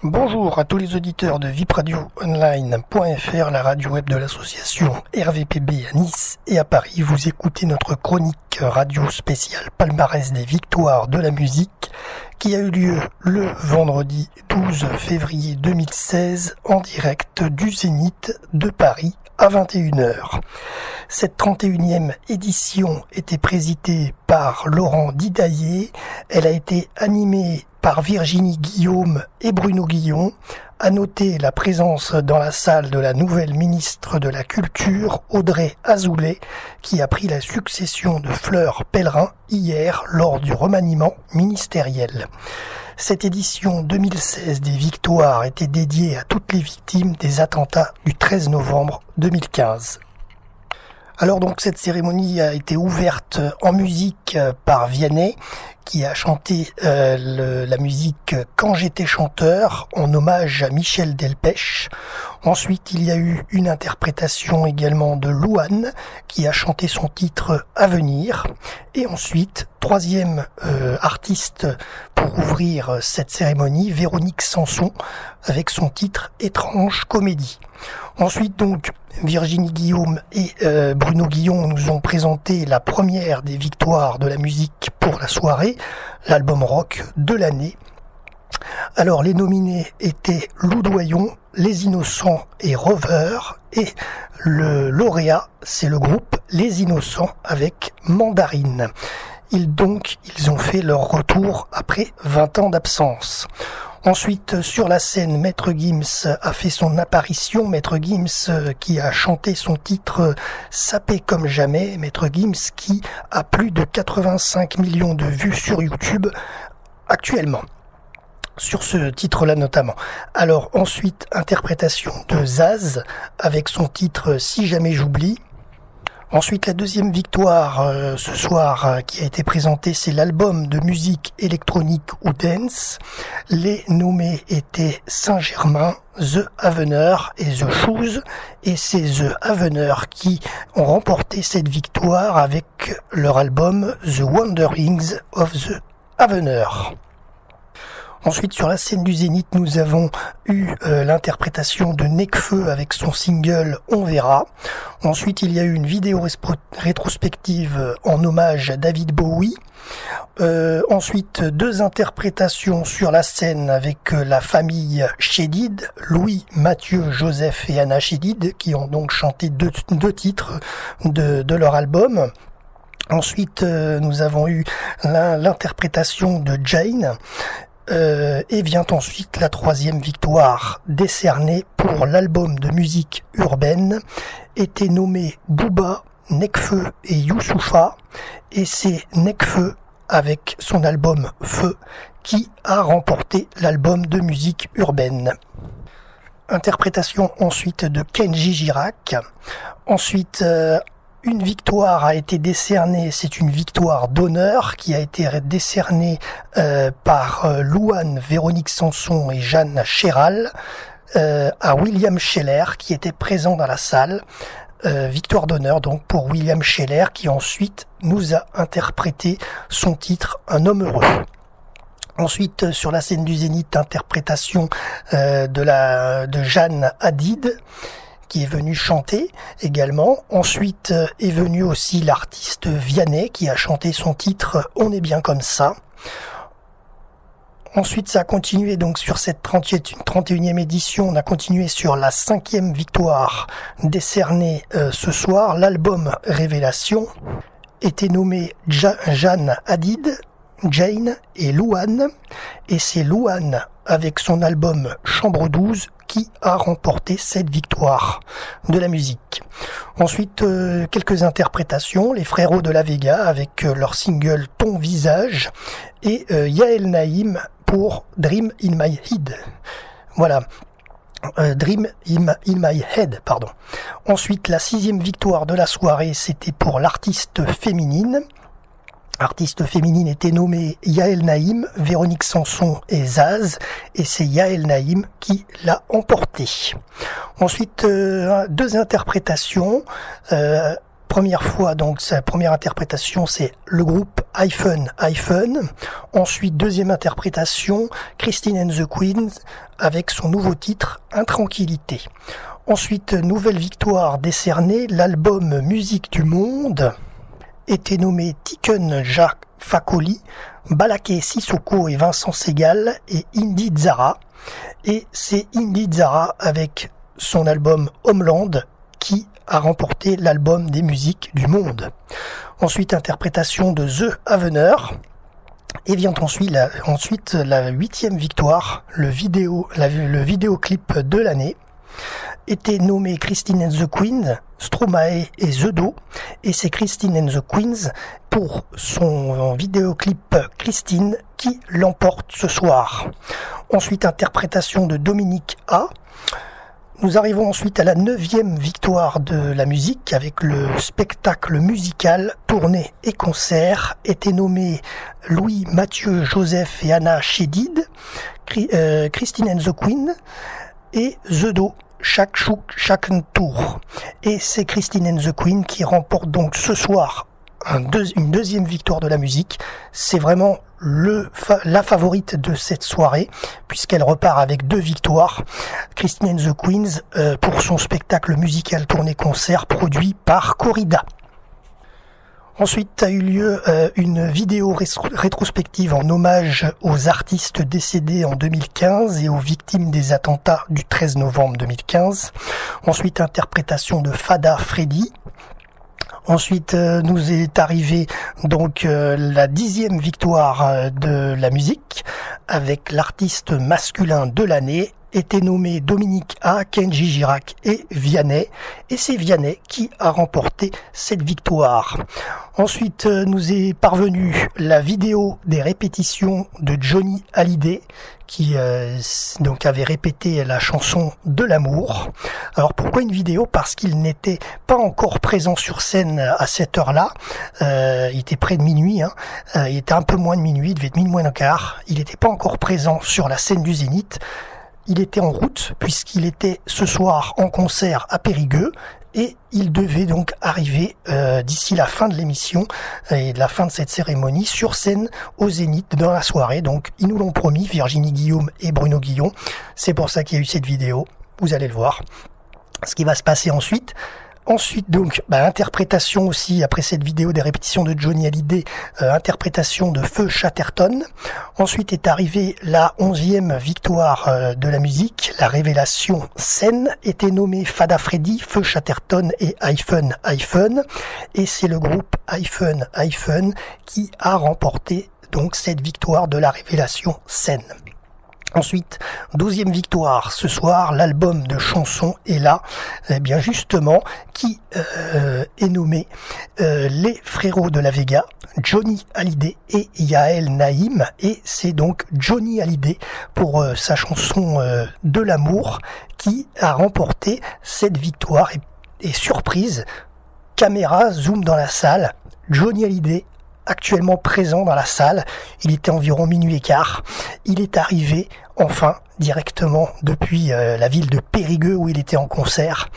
Bonjour à tous les auditeurs de vipradioonline.fr, la radio web de l'association RVPB à Nice et à Paris. Vous écoutez notre chronique radio spéciale palmarès des victoires de la musique qui a eu lieu le vendredi 12 février 2016 en direct du Zénith de Paris à 21h. Cette 31e édition était présidée par Laurent Didaillé. Elle a été animée par Virginie Guillaume et Bruno Guillon. À noter la présence dans la salle de la nouvelle ministre de la Culture, Audrey Azoulay, qui a pris la succession de Fleur Pellerin hier lors du remaniement ministériel. Cette édition 2016 des Victoires était dédiée à toutes les victimes des attentats du 13 novembre 2015. Alors donc cette cérémonie a été ouverte en musique par Vianney, qui a chanté la musique Quand j'étais chanteur en hommage à Michel Delpech. Ensuite il y a eu une interprétation également de Louane qui a chanté son titre Avenir. Et ensuite, troisième artiste pour ouvrir cette cérémonie, Véronique Sanson avec son titre Étrange comédie. Ensuite donc Virginie Guillaume et Bruno Guillon nous ont présenté la première des victoires de la musique pour la soirée, l'album rock de l'année. Alors les nominés étaient Loudoyon, Les Innocents et Rover, et le lauréat c'est le groupe Les Innocents avec Mandarine. Ils ont fait leur retour après 20 ans d'absence. Ensuite, sur la scène, Maître Gims a fait son apparition. Maître Gims qui a chanté son titre Sapé comme jamais. Maître Gims qui a plus de 85 millions de vues sur YouTube actuellement. Sur ce titre-là notamment. Alors ensuite, interprétation de Zaz avec son titre Si jamais j'oublie. Ensuite, la deuxième victoire ce soir qui a été présentée, c'est l'album de musique électronique ou dance. Les nommés étaient Saint-Germain, The Avener et The Shoes. Et c'est The Avener qui ont remporté cette victoire avec leur album The Wanderings of the Avener. Ensuite, sur la scène du Zénith, nous avons eu l'interprétation de Nekfeu avec son single On verra. Ensuite, il y a eu une vidéo rétrospective en hommage à David Bowie. Ensuite, deux interprétations sur la scène avec la famille Chédid, Louis, Mathieu, Joseph et Anna Chédid, qui ont donc chanté deux titres de leur album. Ensuite, nous avons eu l'interprétation de Jane. Et vient ensuite la troisième victoire décernée pour l'album de musique urbaine. Étaient nommés Booba, Nekfeu et Youssoupha. Et c'est Nekfeu avec son album Feu qui a remporté l'album de musique urbaine. Interprétation ensuite de Kenji Girac. Ensuite, une victoire a été décernée, c'est une victoire d'honneur qui a été décernée par Louane, Véronique Sanson et Jeanne Chéral à William Scheller qui était présent dans la salle. Victoire d'honneur donc pour William Scheller qui ensuite nous a interprété son titre Un homme heureux. Ensuite, sur la scène du Zénith, interprétation de Jeanne Hadid qui est venu chanter également. Ensuite est venu aussi l'artiste Vianney qui a chanté son titre On est bien comme ça. Ensuite, ça a continué donc sur cette 31e édition. On a continué sur la 5e victoire décernée ce soir. L'album Révélation était nommé Jeanne Hadid, Jane et Louane. Et c'est Louane avec son album Chambre 12 qui a remporté cette victoire de la musique. Ensuite, quelques interprétations, les Frérots de la Vega avec leur single Ton visage et Yael Naïm pour Dream in my head. Voilà. Dream in my head, pardon. Ensuite, la 6e victoire de la soirée, c'était pour l'artiste féminine. Artiste féminine était nommée Yael Naïm, Véronique Sanson et Zaz, et c'est Yael Naïm qui l'a emporté. Ensuite, deux interprétations, Première fois, donc sa première interprétation, c'est le groupe Hyphen. Ensuite, deuxième interprétation, Christine and the Queens avec son nouveau titre Intranquillité. Ensuite, nouvelle victoire décernée, l'album Musique du Monde était nommé Tiken Jah Fakoly, Balaké Sissoko et Vincent Segal et Indy Zara. Et c'est Indy Zara avec son album Homeland qui a remporté l'album des musiques du monde. Ensuite, interprétation de The Avener. Et vient ensuite la 8e victoire, le vidéoclip de l'année. Était nommé Christine and the Queens, Stromae et The Do. Et c'est Christine and the Queens pour son vidéoclip Christine qui l'emporte ce soir. Ensuite, interprétation de Dominique A. Nous arrivons ensuite à la 9e victoire de la musique avec le spectacle musical, tournée et concert. Était nommé Louis, Mathieu, Joseph et Anna Chédid, Christine and the Queen et The Do, chaque tour. Et c'est Christine and the Queen qui remporte donc ce soir une deuxième victoire de la musique. C'est vraiment la favorite de cette soirée puisqu'elle repart avec 2 victoires. Christine and the Queens pour son spectacle musical tournée concert produit par Corrida. Ensuite a eu lieu une vidéo rétrospective en hommage aux artistes décédés en 2015 et aux victimes des attentats du 13 novembre 2015. Ensuite, interprétation de Fada Freddy. Ensuite, nous est arrivé donc la 10e victoire de la musique avec l'artiste masculin de l'année. Était nommé Dominique A, Kenji Girac et Vianney. Et c'est Vianney qui a remporté cette victoire. Ensuite, nous est parvenue la vidéo des répétitions de Johnny Hallyday qui donc avait répété la chanson de l'amour. Alors pourquoi une vidéo? Parce qu'il n'était pas encore présent sur scène à cette heure-là. Il était près de minuit, il était un peu moins de minuit, il devait être minuit moins d'un quart. Il n'était pas encore présent sur la scène du Zénith. Il était en route puisqu'il était ce soir en concert à Périgueux et il devait donc arriver d'ici la fin de l'émission et de la fin de cette cérémonie sur scène au Zénith dans la soirée. Donc ils nous l'ont promis, Virginie Guillaume et Bruno Guillon. C'est pour ça qu'il y a eu cette vidéo. Vous allez le voir. Ce qui va se passer ensuite. Ensuite donc, interprétation aussi, après cette vidéo des répétitions de Johnny Hallyday, interprétation de Feu Chatterton. Ensuite est arrivée la 11e victoire de la musique, la révélation scène, était nommée Fada Freddy, Feu Chatterton et Hyphen. Et c'est le groupe Hyphen qui a remporté donc cette victoire de la révélation scène. Ensuite, 12e victoire ce soir, l'album de chansons est là, bien justement, qui est nommé Les Frérots de la Vega, Johnny Hallyday et Yael Naïm, et c'est donc Johnny Hallyday pour sa chanson de l'amour qui a remporté cette victoire. Et surprise, caméra zoom dans la salle, Johnny Hallyday actuellement présent dans la salle. Il était environ minuit et quart. Il est arrivé enfin directement depuis la ville de Périgueux où il était en concert.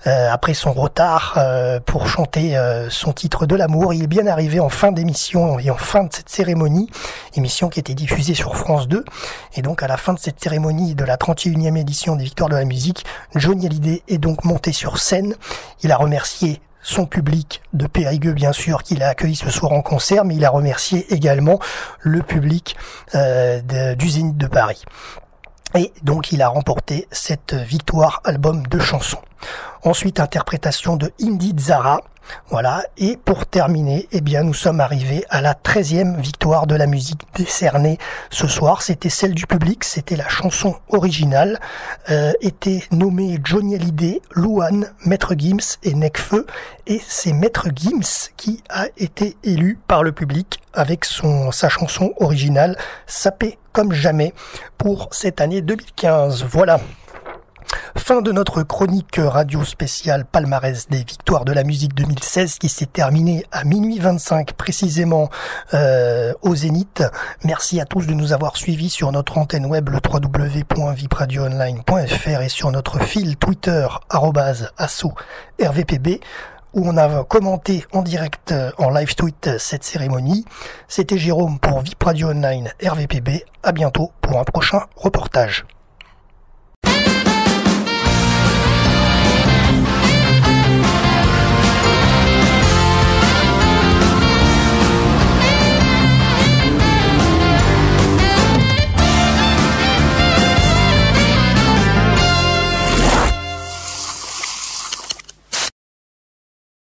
Après son retard pour chanter son titre de l'amour, il est bien arrivé en fin d'émission et en fin de cette cérémonie, émission qui était diffusée sur France 2. Et donc à la fin de cette cérémonie de la 31e édition des Victoires de la musique, Johnny Hallyday est donc monté sur scène. Il a remercié son public de Périgueux, bien sûr, qu'il a accueilli ce soir en concert, mais il a remercié également le public du Zénith de Paris. Et donc il a remporté cette victoire album de chansons. Ensuite, interprétation de Indy Zara. Voilà, et pour terminer, nous sommes arrivés à la 13e victoire de la musique décernée ce soir. C'était celle du public, c'était la chanson originale. Était nommé Johnny Hallyday, Louane, Maître Gims et Necfeu. Et c'est Maître Gims qui a été élu par le public avec sa chanson originale, Sapé comme jamais, pour cette année 2015. Voilà. Fin de notre chronique radio spéciale palmarès des victoires de la musique 2016 qui s'est terminée à minuit 25 précisément au Zénith. Merci à tous de nous avoir suivis sur notre antenne web le www.vipradioonline.fr et sur notre fil Twitter @asso RVPB où on a commenté en direct, en live tweet, cette cérémonie. C'était Jérôme pour VIP Radio Online RVPB. À bientôt pour un prochain reportage.